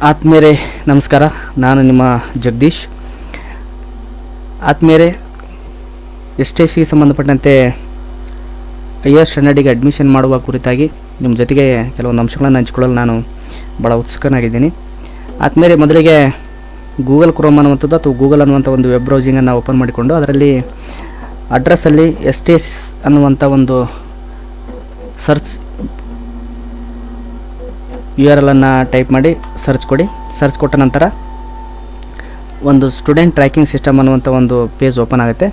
ಆತ್ಮೀಯರೇ ನಮಸ್ಕಾರ. ನಾನು ನಿಮ್ಮ ಜಗದೀಶ್. ಆತ್ಮೀಯರೇ, STCಗೆ ಸಂಬಂಧಪಟ್ಟಂತೆ ಹೈಯರ್ ಸ್ಟ್ಯಾಂಡರ್ಡಿಗೆ ಅಡ್ಮಿಷನ್ ಮಾಡುವ ಕುರಿತಾಗಿ ನಿಮ್ಮ ಜೊತೆಗೆ ಕೆಲವೊಂದು ಅಂಶಗಳನ್ನು ಹಂಚಿಕೊಳ್ಳಲು ನಾನು ಭಾಳ ಉತ್ಸುಕನಾಗಿದ್ದೀನಿ. ಆತ್ಮೀಯರೇ, ಮೊದಲಿಗೆ ಗೂಗಲ್ ಕ್ರೋಮ್ ಅನ್ನುವಂಥದ್ದು ಅಥವಾ ಗೂಗಲ್ ಅನ್ನುವಂಥ ಒಂದು ವೆಬ್ ಬ್ರೌಸಿಂಗನ್ನು ಓಪನ್ ಮಾಡಿಕೊಂಡು ಅದರಲ್ಲಿ ಅಡ್ರೆಸ್ಸಲ್ಲಿ STC ಅನ್ನುವಂಥ ಒಂದು ಸರ್ಚ್ URL ಅನ್ನು ಟೈಪ್ ಮಾಡಿ ಸರ್ಚ್ ಕೊಡಿ. ಸರ್ಚ್ ಕೊಟ್ಟ ನಂತರ ಒಂದು ಸ್ಟೂಡೆಂಟ್ ಟ್ರ್ಯಾಕಿಂಗ್ ಸಿಸ್ಟಮ್ ಅನ್ನುವಂಥ ಒಂದು ಪೇಜ್ ಓಪನ್ ಆಗುತ್ತೆ.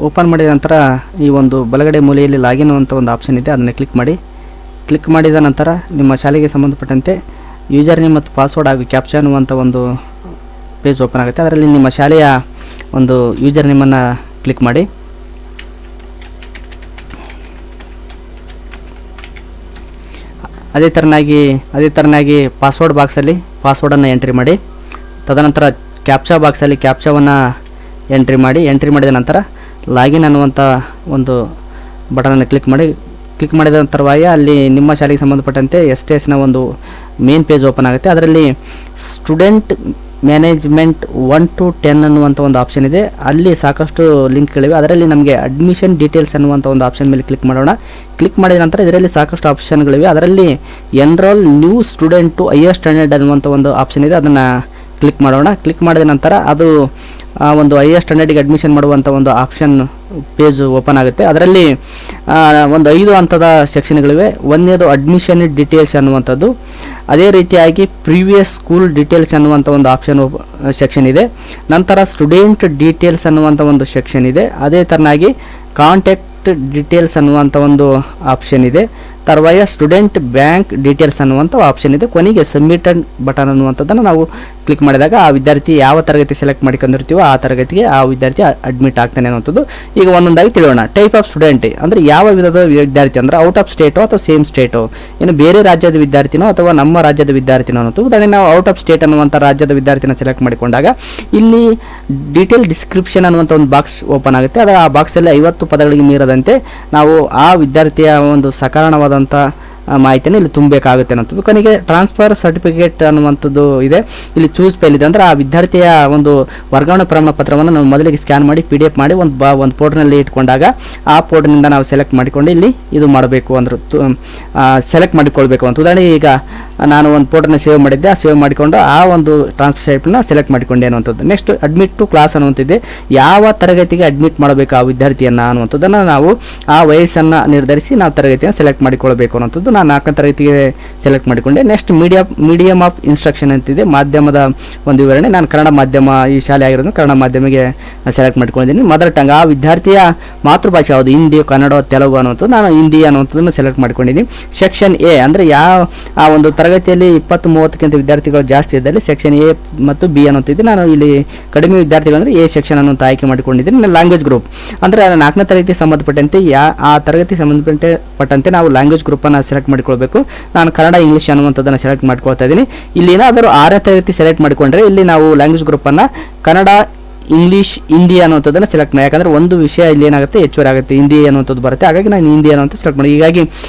ಓಪನ್ ಮಾಡಿದ ನಂತರ ಈ ಒಂದು ಬಲಗಡೆ ಮೂಲೆಯಲ್ಲಿ ಲಾಗಿನ್ ಅಂತ ಒಂದು ಆಪ್ಷನ್ ಇದೆ, ಅದನ್ನು ಕ್ಲಿಕ್ ಮಾಡಿದ ನಂತರ ನಿಮ್ಮ ಶಾಲೆಗೆ ಸಂಬಂಧಪಟ್ಟಂತೆ ಯೂಸರ್ ನೇಮ್ ಮತ್ತು ಪಾಸ್ವರ್ಡ್ ಹಾಗೂ ಕ್ಯಾಪ್ಚಾ ಅನ್ನುವಂಥ ಒಂದು ಪೇಜ್ ಓಪನ್ ಆಗುತ್ತೆ. ಅದರಲ್ಲಿ ನಿಮ್ಮ ಶಾಲೆಯ ಒಂದು ಯೂಸರ್ ನೇಮನ್ನು ಕ್ಲಿಕ್ ಮಾಡಿ. ಅದೇ ಥರನಾಗಿ ಪಾಸ್ವರ್ಡ್ ಬಾಕ್ಸಲ್ಲಿ ಪಾಸ್ವರ್ಡನ್ನು ಎಂಟ್ರಿ ಮಾಡಿ. ತದನಂತರ ಕ್ಯಾಪ್ಚಾ ಬಾಕ್ಸಲ್ಲಿ ಕ್ಯಾಪ್ಚಾವನ್ನು ಎಂಟ್ರಿ ಮಾಡಿದ ನಂತರ ಲಾಗಿನ್ ಅನ್ನುವಂಥ ಒಂದು ಬಟನನ್ನು ಕ್ಲಿಕ್ ಮಾಡಿದ ನಂತರವಾಗಿ ಅಲ್ಲಿ ನಿಮ್ಮ ಶಾಲೆಗೆ ಸಂಬಂಧಪಟ್ಟಂತೆ STSನ ಒಂದು ಮೇನ್ ಪೇಜ್ ಓಪನ್ ಆಗುತ್ತೆ. ಅದರಲ್ಲಿ ಸ್ಟೂಡೆಂಟ್ ಮ್ಯಾನೇಜ್ಮೆಂಟ್ 1 to 10 ಅನ್ನುವಂಥ ಒಂದು ಆಪ್ಷನ್ ಇದೆ. ಅಲ್ಲಿ ಸಾಕಷ್ಟು ಲಿಂಕ್ಗಳಿವೆ. ಅದರಲ್ಲಿ ನಮಗೆ ಅಡ್ಮಿಷನ್ ಡೀಟೇಲ್ಸ್ ಅನ್ನುವಂಥ ಒಂದು ಆಪ್ಷನ್ ಮೇಲೆ ಕ್ಲಿಕ್ ಮಾಡೋಣ. ಕ್ಲಿಕ್ ಮಾಡಿದ ನಂತರ ಇದರಲ್ಲಿ ಸಾಕಷ್ಟು ಆಪ್ಷನ್ಗಳಿವೆ. ಅದರಲ್ಲಿ enrol new student to higher standard ಅನ್ನುವಂಥ ಒಂದು ಆಪ್ಷನ್ ಇದೆ, ಅದನ್ನು ಕ್ಲಿಕ್ ಮಾಡೋಣ. ಕ್ಲಿಕ್ ಮಾಡಿದ ನಂತರ ಅದು ಒಂದು ಹೈಯರ್ ಸ್ಟ್ಯಾಂಡರ್ಡಿಗೆ ಅಡ್ಮಿಷನ್ ಮಾಡುವಂಥ ಒಂದು ಆಪ್ಷನ್ ಪೇಜ್ ಓಪನ್ ಆಗುತ್ತೆ. ಅದರಲ್ಲಿ ಒಂದು 5 ಹಂತದ ಸೆಕ್ಷನ್ಗಳಿವೆ. ಒಂದನೇದು ಅಡ್ಮಿಷನ್ ಡೀಟೇಲ್ಸ್ ಅನ್ನುವಂಥದ್ದು, ಅದೇ ರೀತಿಯಾಗಿ ಪ್ರೀವಿಯಸ್ ಸ್ಕೂಲ್ ಡೀಟೇಲ್ಸ್ ಅನ್ನುವಂಥ ಒಂದು ಸೆಕ್ಷನ್ ಇದೆ. ನಂತರ ಸ್ಟೂಡೆಂಟ್ ಡೀಟೇಲ್ಸ್ ಅನ್ನುವಂಥ ಒಂದು ಸೆಕ್ಷನ್ ಇದೆ. ಅದೇ ಥರನಾಗಿ ಕಾಂಟ್ಯಾಕ್ಟ್ ಡೀಟೇಲ್ಸ್ ಅನ್ನುವಂಥ ಒಂದು ಆಪ್ಷನ್ ಇದೆ. ತರುವಾಯ ಸ್ಟೂಡೆಂಟ್ ಬ್ಯಾಂಕ್ ಡೀಟೇಲ್ಸ್ ಅನ್ನುವಂಥ ಆಪ್ಷನ್ ಇದೆ. ಕೊನೆಗೆ ಸಬ್ಮಿಟೆಡ್ ಬಟನ್ ಅನ್ನುವಂಥದ್ದನ್ನು ನಾವು ಕ್ಲಿಕ್ ಮಾಡಿದಾಗ ಆ ವಿದ್ಯಾರ್ಥಿ ಯಾವ ತರಗತಿ ಸೆಲೆಕ್ಟ್ ಮಾಡ್ಕೊಂಡಿರ್ತೀವೋ ಆ ತರಗತಿಗೆ ಆ ವಿದ್ಯಾರ್ಥಿ ಅಡ್ಮಿಟ್ ಆಗ್ತಾನೆ ಅನ್ನುವಂಥದ್ದು. ಈಗ ಒಂದೊಂದಾಗಿ ತಿಳಿಯೋಣ. ಟೈಪ್ ಆಫ್ ಸ್ಟೂಡೆಂಟ್ ಅಂದರೆ ಯಾವ ವಿಧದ ವಿದ್ಯಾರ್ಥಿ ಅಂದರೆ ಔಟ್ ಆಫ್ ಸ್ಟೇಟೋ ಅಥವಾ ಸೇಮ್ ಸ್ಟೇಟೋ, ಏನು ಬೇರೆ ರಾಜ್ಯದ ವಿದ್ಯಾರ್ಥಿನೋ ಅಥವಾ ನಮ್ಮ ರಾಜ್ಯದ ವಿದ್ಯಾರ್ಥಿನೋ ಅನ್ನೋದು. ಉದಾಹರಣೆ ನಾವು ಔಟ್ ಆಫ್ ಸ್ಟೇಟ್ ಅನ್ನುವಂಥ ರಾಜ್ಯದ ವಿದ್ಯಾರ್ಥಿನ ಸೆಲೆಕ್ಟ್ ಮಾಡಿಕೊಂಡಾಗ ಇಲ್ಲಿ ಡೀಟೇಲ್ ಡಿಸ್ಕ್ರಿಪ್ಷನ್ ಅನ್ನುವಂಥ ಒಂದು ಬಾಕ್ಸ್ ಓಪನ್ ಆಗುತ್ತೆ. ಅದು ಆ ಬಾಕ್ಸಲ್ಲಿ 50 ಪದಗಳಿಗೆ ಮೀರದಂತೆ ನಾವು ಆ ವಿದ್ಯಾರ್ಥಿಯ ಒಂದು ಸಕಾರಣವಾದಂಥ ಮಾಹಿತಿಯನ್ನು ಇಲ್ಲಿ ತುಂಬಬೇಕಾಗುತ್ತೆ ಅನ್ನೋದು. ಕೊನೆಗೆ ಟ್ರಾನ್ಸ್ಫರ್ ಸರ್ಟಿಫಿಕೇಟ್ ಅನ್ನುವಂಥದ್ದು ಇದೆ. ಇಲ್ಲಿ ಚೂಸ್ ಫೈಲ್ ಇದೆ, ಅಂದರೆ ಆ ವಿದ್ಯಾರ್ಥಿಯ ಒಂದು ವರ್ಗಾವಣೆ ಪ್ರಮಾಣ ಪತ್ರವನ್ನು ನಾವು ಮೊದಲಿಗೆ ಸ್ಕ್ಯಾನ್ ಮಾಡಿ PDF ಮಾಡಿ ಒಂದು ಪೋರ್ಟ್ನಲ್ಲಿ ಇಟ್ಕೊಂಡಾಗ ಆ ಪೋರ್ಟ್ನಿಂದ ನಾವು ಸೆಲೆಕ್ಟ್ ಮಾಡಿಕೊಂಡು ಇಲ್ಲಿ ಇದು ಮಾಡಬೇಕು ಅಂದ್ರೆ ಸೆಲೆಕ್ಟ್ ಮಾಡಿಕೊಳ್ಬೇಕು ಅಂತ. ಉದಾಹರಣೆಗೆ ಈಗ ನಾನು ಒಂದು ಪೋರ್ಟನ್ನು ಸೇವ್ ಮಾಡಿದ್ದೆ, ಆ ಸೇವ್ ಮಾಡಿಕೊಂಡು ಆ ಒಂದು ಟ್ರಾನ್ಸ್ಫರ್ ಸರ್ಟಿಫಿಕೇಟ್ನ ಸೆಲೆಕ್ಟ್ ಮಾಡಿಕೊಂಡೆ ಅನ್ನುವಂಥದ್ದು. ನೆಕ್ಸ್ಟ್ ಅಡ್ಮಿಟ್ ಟು ಕ್ಲಾಸ್ ಅನ್ನುವಂಥದ್ದೆ, ಯಾವ ತರಗತಿಗೆ ಅಡ್ಮಿಟ್ ಮಾಡಬೇಕು ಆ ವಿದ್ಯಾರ್ಥಿಯನ್ನು ಅನ್ನುವಂಥದ್ದನ್ನು ನಾವು ಆ ವಯಸ್ಸನ್ನು ನಿರ್ಧರಿಸಿ ನಾವು ತರಗತಿಯನ್ನು ಸೆಲೆಕ್ಟ್ ಮಾಡಿಕೊಳ್ಬೇಕು ಅನ್ನೋಂಥದ್ದು. ನಾನು 4ನೇ ತರಗತಿಗೆ ಸೆಲೆಕ್ಟ್ ಮಾಡಿಕೊಂಡೆ. ನೆಕ್ಸ್ಟ್ ಮೀಡಿಯಮ್ ಆಫ್ ಇನ್ಸ್ಟ್ರಕ್ಷನ್ ಅಂತಿದೆ, ಮಾಧ್ಯಮದ ಒಂದು ವಿವರಣೆ. ನಾನು ಕನ್ನಡ ಮಾಧ್ಯಮ ಈ ಶಾಲೆ ಆಗಿರೋದು ಕನ್ನಡ ಮಾಧ್ಯಮಿಗೆ ಸೆಲೆಕ್ಟ್ ಮಾಡ್ಕೊಂಡಿದ್ದೀನಿ. ಮದರ್ ಟಂಗ್ ಆ ವಿದ್ಯಾರ್ಥಿಯ ಮಾತೃಭಾಷೆ ಯಾವುದು, ಹಿಂದಿ, ಕನ್ನಡ, ತೆಲುಗು ಅನ್ನುವಂಥದ್ದು. ನಾನು ಹಿಂದಿ ಅನ್ನುವಂಥದ್ದನ್ನು ಸೆಲೆಕ್ಟ್ ಮಾಡ್ಕೊಂಡಿದ್ದೀನಿ. ಸೆಕ್ಷನ್ A ಅಂದರೆ ಆ ಒಂದು ತರಗತಿಯಲ್ಲಿ 20-30ಕ್ಕಿಂತ ವಿದ್ಯಾರ್ಥಿಗಳು ಜಾಸ್ತಿ ಇದ್ದಲ್ಲಿ ಸೆಕ್ಷನ್ A ಮತ್ತು B ಅನ್ನುವಂಥದ್ದು. ನಾನು ಇಲ್ಲಿ ಕಡಿಮೆ ವಿದ್ಯಾರ್ಥಿಗಳು ಅಂದರೆ A ಸೆಕ್ಷನ್ ಅನ್ನುವಂಥ ಆಯ್ಕೆ ಮಾಡಿಕೊಂಡಿದ್ದೀನಿ. ಲ್ಯಾಂಗ್ವೇಜ್ ಗ್ರೂಪ್ ಅಂದರೆ 4ನೇ ತರಗತಿಗೆ ಸಂಬಂಧಪಟ್ಟಂತೆ ಆ ತರಗತಿ ಸಂಬಂಧಪಟ್ಟಂತೆ ನಾವು ಲ್ಯಾಂಗ್ವೇಜ್ ಗ್ರೂಪನ್ನು ಸೆಲೆಕ್ಟ್ ಮಾಡಿಕೊಳ್ಬೇಕು. ನಾನು ಕನ್ನಡ ಇಂಗ್ಲೀಷ್ ಅನ್ನುವಂಥದ್ದನ್ನು ಸೆಲೆಕ್ಟ್ ಮಾಡ್ಕೊಳ್ತಾ ಇದ್ದೀನಿ. ಇಲ್ಲಿ ಏನಾದರೂ 6ನೇ ತರಗತಿ ಸೆಲೆಕ್ಟ್ ಮಾಡಿಕೊಂಡ್ರೆ ಇಲ್ಲಿ ನಾವು ಲ್ಯಾಂಗ್ವೇಜ್ ಗ್ರೂಪನ್ನು ಕನ್ನಡ, ಇಂಗ್ಲೀಷ್, ಹಿಂದಿ ಅನ್ನುವಂಥದ್ದನ್ನು ಸೆಲೆಕ್ಟ್ ಮಾಡಿ. ಯಾಕಂದರೆ ಒಂದು ವಿಷಯ ಇಲ್ಲಿ ಏನಾಗುತ್ತೆ ಹೆಚ್ಚುವರಿ ಆಗುತ್ತೆ, ಹಿಂದಿ ಅನ್ನುವಂಥದ್ದು ಬರುತ್ತೆ. ಹಾಗಾಗಿ ನಾನು ಹಿಂದಿ ಅನ್ನುವಂಥ ಸೆಲೆಕ್ಟ್ ಮಾಡಿ. ಹೀಗಾಗಿ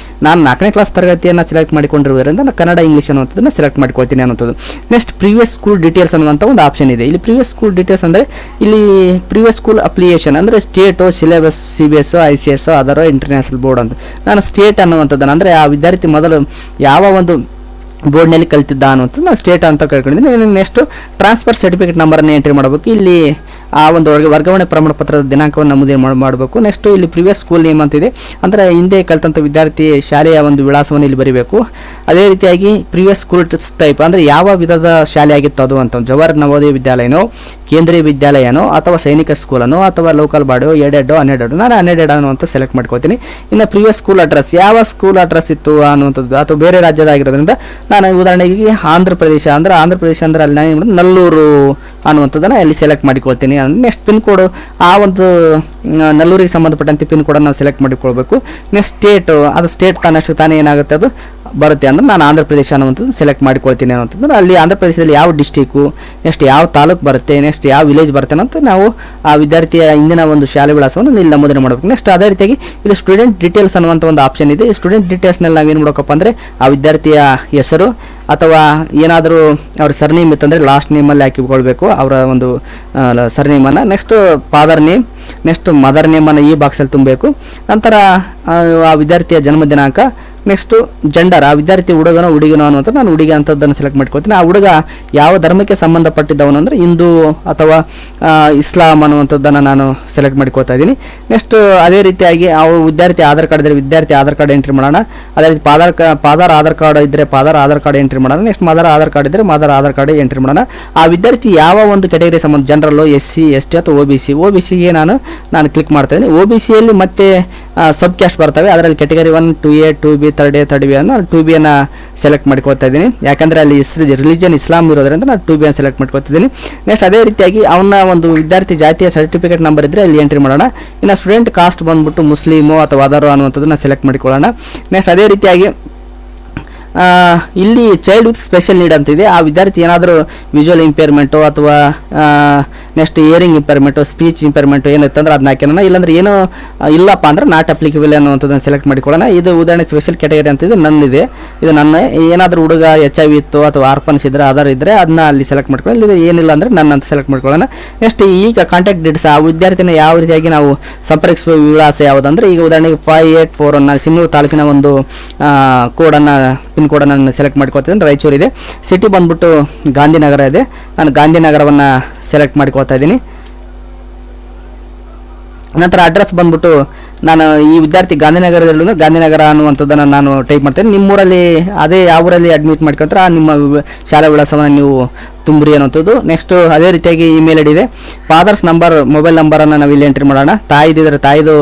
ನಾನು 4ನೇ ಕ್ಲಾಸ್ ತರಗತಿಯನ್ನು ಸೆಲೆಕ್ಟ್ ಮಾಡಿಕೊಂಡಿರುವುದರಿಂದ ನಾನು ಕನ್ನಡ, ಇಂಗ್ಲೀಷ್ ಅನ್ನುವಂಥದ್ದನ್ನು ಸೆಲೆಕ್ಟ್ ಮಾಡ್ಕೊಳ್ತೀನಿ ಅನ್ನೋದು. ನೆಕ್ಸ್ಟ್ ಪ್ರೀವಿಯಸ್ ಸ್ಕೂಲ್ ಡೀಟೇಲ್ಸ್ ಅನ್ನುವಂಥ ಒಂದು ಆಪ್ಷನ್ ಇದೆ. ಇಲ್ಲಿ ಪ್ರೀವಿಯಸ್ ಸ್ಕೂಲ್ ಡೀಟೇಲ್ಸ್ ಅಂದರೆ ಇಲ್ಲಿ ಪ್ರೀವಿಯಸ್ ಸ್ಕೂಲ್ ಅಪ್ಲಿಕೇಶನ್ ಅಂದರೆ ಸ್ಟೇಟು, ಸಿಲೆಬಸ್, CBS, ICS, ಅದರ ಇಂಟರ್ನ್ಯಾಷನಲ್ ಬೋರ್ಡ್ ಅಂತ. ನಾನು ಸ್ಟೇಟ್ ಅನ್ನುವಂಥದ್ದನ್ನು ಅಂದರೆ ಆ ವಿದ್ಯಾರ್ಥಿ ಮೊದಲು ಯಾವ ಒಂದು ಬೋರ್ಡ್ನಲ್ಲಿ ಕಲಿತಿದ್ದ ಅನ್ನುವಂಥದ್ದು ನಾನು ಸ್ಟೇಟ್ ಅಂತ ಕೇಳ್ಕೊಂಡಿದ್ದೀನಿ. ನೆಕ್ಸ್ಟ್ ಟ್ರಾನ್ಸ್ಫರ್ ಸರ್ಟಿಫಿಕೇಟ್ ನಂಬರನ್ನು ಎಂಟ್ರಿ ಮಾಡಬೇಕು. ಇಲ್ಲಿ ಆ ಒಂದು ವರ್ಗಾವಣೆ ಪ್ರಮಾಣ ಪತ್ರದ ದಿನಾಂಕವನ್ನು ನಮೂದಿ ಮಾಡಬೇಕು. ನೆಕ್ಸ್ಟ್ ಇಲ್ಲಿ ಪ್ರೀವಿಯಸ್ ಸ್ಕೂಲ್ ನೇಮ್ ಅಂತಿದೆ, ಅಂದರೆ ಹಿಂದೆ ಕಲಿತಂಥ ವಿದ್ಯಾರ್ಥಿ ಶಾಲೆಯ ಒಂದು ವಿಳಾಸವನ್ನು ಇಲ್ಲಿ ಬರೀಬೇಕು. ಅದೇ ರೀತಿಯಾಗಿ ಪ್ರೀವಿಯಸ್ ಸ್ಕೂಲ್ ಟೈಪ್ ಅಂದರೆ ಯಾವ ವಿಧದ ಶಾಲೆ ಆಗಿತ್ತು ಅದು ಅಂತ. ಜವಾಹರ್ ನವೋದಯ ವಿದ್ಯಾಲಯನೋ, ಕೇಂದ್ರೀಯ ವಿದ್ಯಾಲಯನೋ, ಅಥವಾ ಸೈನಿಕ ಸ್ಕೂಲನೋ, ಅಥವಾ ಲೋಕಲ್ ಬಾಡಿಯೋ, 12 ನಾನು 12 ಅನ್ನುವಂಥ ಸೆಲೆಕ್ಟ್ ಮಾಡ್ಕೊಳ್ತೀನಿ. ಇನ್ನು ಪ್ರೀವಿಯಸ್ ಸ್ಕೂಲ್ ಅಡ್ರೆಸ್, ಯಾವ ಸ್ಕೂಲ್ ಅಡ್ರೆಸ್ ಇತ್ತು ಅನ್ನುವಂಥದ್ದು, ಅಥವಾ ಬೇರೆ ರಾಜ್ಯದ ಆಗಿರೋದ್ರಿಂದ ನಾನು ಉದಾಹರಣೆಗೆ ಆಂಧ್ರ ಪ್ರದೇಶ ಅಂದರೆ ಅಲ್ಲಿ ನಾನು ನಲ್ಲೂರು ಅನ್ನುವಂಥದ್ದನ್ನು ಅಲ್ಲಿ ಸೆಲೆಕ್ಟ್ ಮಾಡಿಕೊಳ್ತೀನಿ. ನೆಕ್ಸ್ಟ್ ಪಿನ್ ಕೋಡು ಆ ಒಂದು ನಲ್ಲೂರಿಗೆ ಸಂಬಂಧಪಟ್ಟಂತೆ ಪಿನ್ ಕೋಡನ್ನು ನಾವು ಸೆಲೆಕ್ಟ್ ಮಾಡಿಕೊಳ್ಬೇಕು. ನೆಕ್ಸ್ಟ್ ಸ್ಟೇಟು, ಅದು ಸ್ಟೇಟ್ ತಾನೇ ಏನಾಗುತ್ತೆ ಅದು ಬರುತ್ತೆ ಅಂದ್ರೆ ನಾನು ಆಂಧ್ರ ಪ್ರದೇಶ ಅನ್ನುವಂಥದ್ದು ಸೆಲೆಕ್ಟ್ ಮಾಡಿಕೊಳ್ತೀನಿ ಅನ್ನುವಂಥದ್ದು. ಅಲ್ಲಿ ಆಂಧ್ರ ಪ್ರದೇಶದಲ್ಲಿ ಯಾವ ಡಿಸ್ಟಿಕ್ಕು, ನೆಕ್ಸ್ಟ್ ಯಾವ ತಾಲೂಕು ಬರುತ್ತೆ, ನೆಕ್ಸ್ಟ್ ಯಾವ ವಿಲೇಜ್ ಬರುತ್ತೆ ಅಂತ ನಾವು ಆ ವಿದ್ಯಾರ್ಥಿಯ ಇಂದಿನ ಒಂದು ಶಾಲೆ ವಿಳಾಸವನ್ನು ಇಲ್ಲಿ ನಮೂದನೆ ಮಾಡಬೇಕು. ನೆಕ್ಸ್ಟ್ ಅದೇ ರೀತಿಯಾಗಿ ಇಲ್ಲಿ ಸ್ಟೂಡೆಂಟ್ ಡೀಟೇಲ್ಸ್ ಅನ್ನುವಂಥ ಒಂದು ಆಪ್ಷನ್ ಇದೆ. ಸ್ಟೂಡೆಂಟ್ ಡೀಟೇಲ್ಸ್ನಲ್ಲಿ ನಾವೇನು ಮಾಡಬೇಕಪ್ಪ ಅಂದರೆ ಆ ವಿದ್ಯಾರ್ಥಿಯ ಹೆಸರು ಅಥವಾ ಏನಾದರೂ ಅವ್ರ ಸರ್ನೇಮ್ ಇತ್ತಂದರೆ ಲಾಸ್ಟ್ ನೇಮಲ್ಲಿ ಹಾಕಿಕೊಳ್ಬೇಕು ಅವರ ಒಂದು ಸರ್ನೇಮನ್ನು. Next father name, next mother ನೇಮನ್ನು ಈ ಬಾಕ್ಸಲ್ಲಿ ತುಂಬಬೇಕು. ನಂತರ ಆ ವಿದ್ಯಾರ್ಥಿಯ ಜನ್ಮ ದಿನಾಂಕ, ನೆಕ್ಸ್ಟು ಜೆಂಡರ್, ಆ ವಿದ್ಯಾರ್ಥಿ ಹುಡುಗನೋ ಹುಡುಗಿನೋ ಅನ್ನುವಂಥ ನಾನು ಹುಡುಗಿ ಅಂಥದ್ದನ್ನು ಸೆಲೆಕ್ಟ್ ಮಾಡ್ಕೊಳ್ತೀನಿ. ಆ ಹುಡುಗ ಯಾವ ಧರ್ಮಕ್ಕೆ ಸಂಬಂಧಪಟ್ಟಿದ್ದವನು ಅಂದರೆ ಹಿಂದೂ ಅಥವಾ ಇಸ್ಲಾಂ ಅನ್ನುವಂಥದ್ದನ್ನು ನಾನು ಸೆಲೆಕ್ಟ್ ಮಾಡ್ಕೊಳ್ತಾ ಇದ್ದೀನಿ. ನೆಕ್ಸ್ಟ್ ಅದೇ ರೀತಿಯಾಗಿ ಅವ್ರು ವಿದ್ಯಾರ್ಥಿ ಆಧಾರ್ ಕಾರ್ಡ್ ಇದ್ದರೆ ವಿದ್ಯಾರ್ಥಿ ಆಧಾರ್ ಕಾರ್ಡ್ ಎಂಟ್ರಿ ಮಾಡೋಣ. ಅದೇ ರೀತಿ ಫಾದರ್ ಆಧಾರ್ ಕಾರ್ಡ್ ಇದ್ದರೆ ಫಾದರ್ ಆಧಾರ್ ಕಾರ್ಡ್ ಎಂಟ್ರಿ ಮಾಡೋಣ. ನೆಕ್ಸ್ಟ್ ಮದರ್ ಆಧಾರ್ ಕಾರ್ಡ್ ಇದ್ದರೆ ಮದರ್ ಆಧಾರ್ ಕಾರ್ಡ್ ಎಂಟ್ರಿ ಮಾಡೋಣ. ಆ ವಿದ್ಯಾರ್ಥಿ ಯಾವ ಒಂದು ಕ್ಯಾಟಗರಿ ಸಂಬಂಧ, ಜನರಲ್ಲು, SC ST ಅಥವಾ OBCಗೆ ನಾನು ಕ್ಲಿಕ್ ಮಾಡ್ತಾ ಇದ್ದೀನಿ. OBCಯಲ್ಲಿ ಮತ್ತೆ ಸಬ್ ಕ್ಯಾಸ್ಟ್ ಬರ್ತವೆ. ಅದರಲ್ಲಿ ಕ್ಯಾಟಗರಿ 1, 2A, 2B, 3B ಅನ್ನು 2B ಅನ್ನು ಸೆಲೆಕ್ಟ್ ಮಾಡ್ಕೊಳ್ತಾ ಇದ್ದೀನಿ. ಯಾಕಂದರೆ ಅಲ್ಲಿ ರಿಲಿಜನ್ ಇಸ್ಲಾಂ ಇರೋದ್ರಿಂದ ನಾನು 2B ಅನ್ನು ಸೆಲೆಕ್ಟ್ ಮಾಡ್ಕೊಳ್ತಿದ್ದೀನಿ. ನೆಕ್ಸ್ಟ್ ಅದೇ ರೀತಿಯಾಗಿ ಅವನ ಒಂದು ವಿದ್ಯಾರ್ಥಿ ಜಾತಿಯ ಸರ್ಟಿಫಿಕೇಟ್ ನಂಬರ್ ಇದ್ದರೆ ಅಲ್ಲಿ ಎಂಟ್ರಿ ಮಾಡೋಣ. ಇನ್ನು ಸ್ಟೂಡೆಂಟ್ ಕಾಸ್ಟ್ ಬಂದ್ಬಿಟ್ಟು ಮುಸ್ಲಿಮು ಅಥವಾ ಅದರು ಅನ್ನುವಂಥದ್ದನ್ನು ಸೆಲೆಕ್ಟ್ ಮಾಡಿಕೊಳ್ಳೋಣ. ನೆಕ್ಸ್ಟ್ ಅದೇ ರೀತಿಯಾಗಿ ಇಲ್ಲಿ ಚೈಲ್ಡ್ ವಿತ್ ಸ್ಪೆಷಲ್ ನೀಡ್ ಅಂತಿದೆ. ಆ ವಿದ್ಯಾರ್ಥಿ ಏನಾದರೂ ವಿಜುವಲ್ ಇಂಪೇರ್ಮೆಂಟು ಅಥವಾ ನೆಕ್ಸ್ಟ್ ಇಯರಿಂಗ್ ಇಂಪೇರ್ಮೆಂಟು, ಸ್ಪೀಚ್ ಇಂಪೇರ್ಮೆಂಟು ಏನಿತ್ತಂದ್ರೆ ಅದನ್ನ ಹಾಕೋಣ. ಇಲ್ಲಾಂದ್ರೆ ಏನೋ ಇಲ್ಲಪ್ಪ ಅಂದ್ರೆ ನಾಟ್ ಅಪ್ಲಿಕೇಬಲ್ ಅನ್ನುವಂಥದ್ದನ್ನು ಸೆಲೆಕ್ಟ್ ಮಾಡಿಕೊಳ್ಳೋಣ. ಇದು ಉದಾಹರಣೆ ಸ್ಪೆಷಲ್ ಕ್ಯಾಟಗರಿ ಅಂತಿದೆ, ನನ್ನಿದೆ. ಇದು ನನ್ನ ಏನಾದರೂ ಹುಡುಗ HIV ಇತ್ತು ಅಥವಾ ಆರ್ಫನ್ಸ್ ಇದ್ದರೆ ಆಧಾರ್ ಇದ್ದರೆ ಅದನ್ನ ಅಲ್ಲಿ ಸೆಲೆಕ್ಟ್ ಮಾಡ್ಕೊಳ್ಳಿ. ಇದು ಏನಿಲ್ಲ ಅಂದರೆ ನನ್ನ ಅಂತ ಸೆಲೆಕ್ಟ್ ಮಾಡ್ಕೊಳ್ಳೋಣ. ನೆಕ್ಸ್ಟ್ ಈಗ ಕಾಂಟ್ಯಾಕ್ಟ್ ಡೀಟೇಲ್ಸ್, ಆ ವಿದ್ಯಾರ್ಥಿನ ಯಾವ ರೀತಿಯಾಗಿ ನಾವು ಸಂಪರ್ಕಿಸುವ ವಿಳಾಸ ಯಾವುದಂದ್ರೆ ಈಗ ಉದಾಹರಣೆಗೆ 584 ಸಿಂಗೂರು ತಾಲೂಕಿನ ಒಂದು ಕೋಡನ್ನು ಪಿನ್ ಕೋಡನ್ನು ಸೆಲೆಕ್ಟ್ ಮಾಡ್ಕೊಳ್ತೀನಿ. ರಾಯಚೂರು ಇದೆ. ಸಿಟಿ ಬಂದ್ಬಿಟ್ಟು ಗಾಂಧಿನಗರ ಇದೆ. ನಾನು ಗಾಂಧಿನಗರವನ್ನು ಸೆಲೆಕ್ಟ್ ಮಾಡ್ಕೊಳ್ತಾ ಇದ್ದೀನಿ. ನಂತರ ಅಡ್ರೆಸ್ ಬಂದ್ಬಿಟ್ಟು ನಾನು ಈ ವಿದ್ಯಾರ್ಥಿ ಗಾಂಧಿನಗರದಲ್ಲೂ ಗಾಂಧಿನಗರ ಅನ್ನುವಂಥದ್ದನ್ನು ನಾನು ಟೈಪ್ ಮಾಡ್ತೇನೆ. ನಿಮ್ಮೂರಲ್ಲಿ ಅದೇ ಯಾವ ಊರಲ್ಲಿ ಅಡ್ಮಿಟ್ ಮಾಡ್ಕೊಳ್ತಾರೆ ಆ ನಿಮ್ಮ ಶಾಲಾ ವಿಳಾಸವನ್ನು ನೀವು ತುಂಬ್ರಿ ಅನ್ನೋಂಥದ್ದು. ನೆಕ್ಸ್ಟ್ ಅದೇ ರೀತಿಯಾಗಿ ಇಮೇಲ್ ಐಡಿ ಇದೆ. ಫಾದರ್ಸ್ ನಂಬರ್, ಮೊಬೈಲ್ ನಂಬರನ್ನು ನಾವು ಇಲ್ಲಿ ಎಂಟ್ರಿ ಮಾಡೋಣ. ತಾಯಿದಿದ್ರೆ ತಾಯಿದು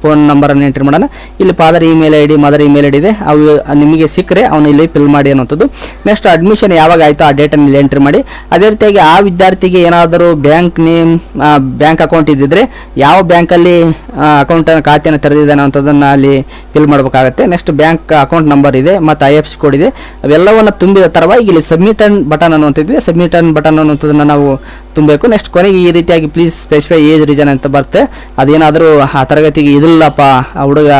ಫೋನ್ ನಂಬರನ್ನು ಎಂಟ್ರಿ ಮಾಡೋಣ. ಇಲ್ಲಿ father email ID, mother email ID ಇದೆ. ಅವು ನಿಮಗೆ ಸಿಕ್ಕರೆ ಅವನು ಇಲ್ಲಿ ಫಿಲ್ ಮಾಡಿ ಅನ್ನೋಂಥದ್ದು. ನೆಕ್ಸ್ಟ್ ಅಡ್ಮಿಷನ್ ಯಾವಾಗ ಆಯಿತು ಆ ಡೇಟನ್ನು ಇಲ್ಲಿ ಎಂಟ್ರಿ ಮಾಡಿ. ಅದೇ ರೀತಿಯಾಗಿ ಆ ವಿದ್ಯಾರ್ಥಿಗೆ ಏನಾದರೂ ಬ್ಯಾಂಕ್ ನೇಮ್, ಬ್ಯಾಂಕ್ ಅಕೌಂಟ್ ಇದ್ದಿದ್ರೆ ಯಾವ ಬ್ಯಾಂಕಲ್ಲಿ ಖಾತೆಯನ್ನು ತೆರೆದಿದ್ದಾನೆ ಅನ್ನೋಂಥದ್ದನ್ನು ಅಲ್ಲಿ ಫಿಲ್ ಮಾಡಬೇಕಾಗುತ್ತೆ. ನೆಕ್ಸ್ಟ್ ಬ್ಯಾಂಕ್ ಅಕೌಂಟ್ ನಂಬರ್ ಇದೆ ಮತ್ತು IFSC ಕೋಡ್ ಇದೆ. ಅವೆಲ್ಲವನ್ನು ತುಂಬಿದ ತರವಾಗಿ ಇಲ್ಲಿ ಸಬ್ಮಿಟ್ ಅಂಡ್ ಬಟನ್ ಅನ್ನುವಂಥದ್ದಿದೆ. ಸಬ್ಮಿಟ್ ಅಂಡ್ ಬಟನ್ ಅನ್ನುವಂಥದ್ದನ್ನು ನಾವು ತುಂಬಬೇಕು. ನೆಕ್ಸ್ಟ್ ಕೊನೆಗೆ ಈ ರೀತಿಯಾಗಿ ಪ್ಲೀಸ್ ಸ್ಪೆಸಿಫೈ ಏಜ್ ರೀಸನ್ ಅಂತ ಬರುತ್ತೆ. ಅದೇನಾದರೂ ಆ ತರಗತಿಗೆ ಇದಿಲ್ಲಪ್ಪ, ಆ ಹುಡುಗ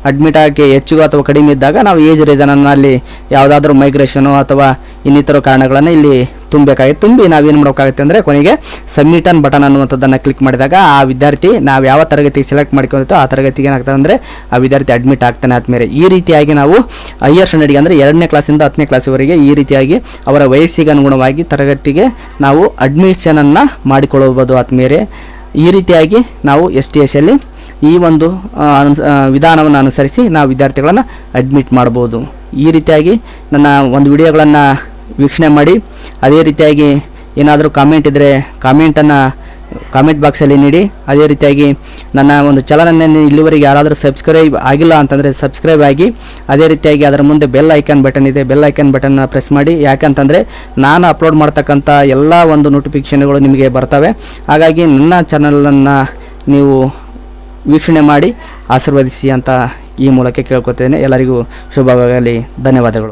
ಅಡ್ಮಿಟ್ ಆಗಿ ಹೆಚ್ಚಿಗೂ ಅಥವಾ ಕಡಿಮೆ ಇದ್ದಾಗ ನಾವು ಏಜ್ ರೀಸನನ್ನು ಅಲ್ಲಿ ಯಾವುದಾದ್ರೂ ಮೈಗ್ರೇಷನು ಅಥವಾ ಇನ್ನಿತರ ಕಾರಣಗಳನ್ನು ಇಲ್ಲಿ ತುಂಬಬೇಕಾಗುತ್ತೆ. ತುಂಬಿ ನಾವೇನು ಮಾಡೋಕ್ಕಾಗುತ್ತೆ ಅಂದರೆ ಕೊನೆಗೆ ಸಬ್ಮಿಟ್ ಅನ್ ಬಟನ್ ಅನ್ನುವಂಥದ್ದನ್ನು ಕ್ಲಿಕ್ ಮಾಡಿದಾಗ ಆ ವಿದ್ಯಾರ್ಥಿ ನಾವು ಯಾವ ತರಗತಿಗೆ ಸೆಲೆಕ್ಟ್ ಮಾಡ್ಕೊಂಡಿರ್ತೋ ಆ ತರಗತಿಗೆ ಏನಾಗ್ತದೆ ಅಂದರೆ ಆ ವಿದ್ಯಾರ್ಥಿ ಅಡ್ಮಿಟ್ ಆಗ್ತಾನೆ ಆದಮೇಲೆ. ಈ ರೀತಿಯಾಗಿ ನಾವು ಹೈಯರ್ ಸ್ಟ್ಯಾಂಡರ್ಡ್ಗೆ ಅಂದರೆ 2ನೇ ಕ್ಲಾಸಿಂದ 10ನೇ ಕ್ಲಾಸ್ವರೆಗೆ ಈ ರೀತಿಯಾಗಿ ಅವರ ವಯಸ್ಸಿಗೆ ಅನುಗುಣವಾಗಿ ತರಗತಿಗೆ ನಾವು ಅಡ್ಮಿಷನನ್ನು ಮಾಡಿಕೊಳ್ಳಬಹುದು ಆದಮೇಲೆ. ಈ ರೀತಿಯಾಗಿ ನಾವು STSಯಲ್ಲಿ ಈ ಒಂದು ವಿಧಾನವನ್ನು ಅನುಸರಿಸಿ ನಾವು ವಿದ್ಯಾರ್ಥಿಗಳನ್ನು ಅಡ್ಮಿಟ್ ಮಾಡ್ಬೋದು. ಈ ರೀತಿಯಾಗಿ ನನ್ನ ಒಂದು ವಿಡಿಯೋಗಳನ್ನು ವೀಕ್ಷಣೆ ಮಾಡಿ. ಅದೇ ರೀತಿಯಾಗಿ ಏನಾದರೂ ಕಾಮೆಂಟ್ ಇದ್ದರೆ ಕಾಮೆಂಟ್ ಬಾಕ್ಸಲ್ಲಿ ನೀಡಿ. ಅದೇ ರೀತಿಯಾಗಿ ನನ್ನ ಒಂದು ಚಾನಲನ್ನು ಇಲ್ಲಿವರೆಗೆ ಯಾರಾದರೂ ಸಬ್ಸ್ಕ್ರೈಬ್ ಆಗಿಲ್ಲ ಅಂತಂದರೆ ಸಬ್ಸ್ಕ್ರೈಬ್ ಆಗಿ. ಅದೇ ರೀತಿಯಾಗಿ ಅದರ ಮುಂದೆ ಬೆಲ್ ಐಕಾನ್ ಬಟನ್ ಇದೆ, ಬೆಲ್ ಐಕಾನ್ ಬಟನ್ನ ಪ್ರೆಸ್ ಮಾಡಿ. ಯಾಕಂತಂದರೆ ನಾನು ಅಪ್ಲೋಡ್ ಮಾಡ್ತಕ್ಕಂಥ ಎಲ್ಲ ಒಂದು ನೋಟಿಫಿಕೇಷನ್ಗಳು ನಿಮಗೆ ಬರ್ತವೆ. ಹಾಗಾಗಿ ನನ್ನ ಚಾನಲನ್ನು ನೀವು ವೀಕ್ಷಣೆ ಮಾಡಿ ಆಶೀರ್ವದಿಸಿ ಅಂತ ಈ ಮೂಲಕ ಕೇಳ್ಕೊತೇನೆ. ಎಲ್ಲರಿಗೂ ಶುಭವಾಗಲಿ. ಧನ್ಯವಾದಗಳು.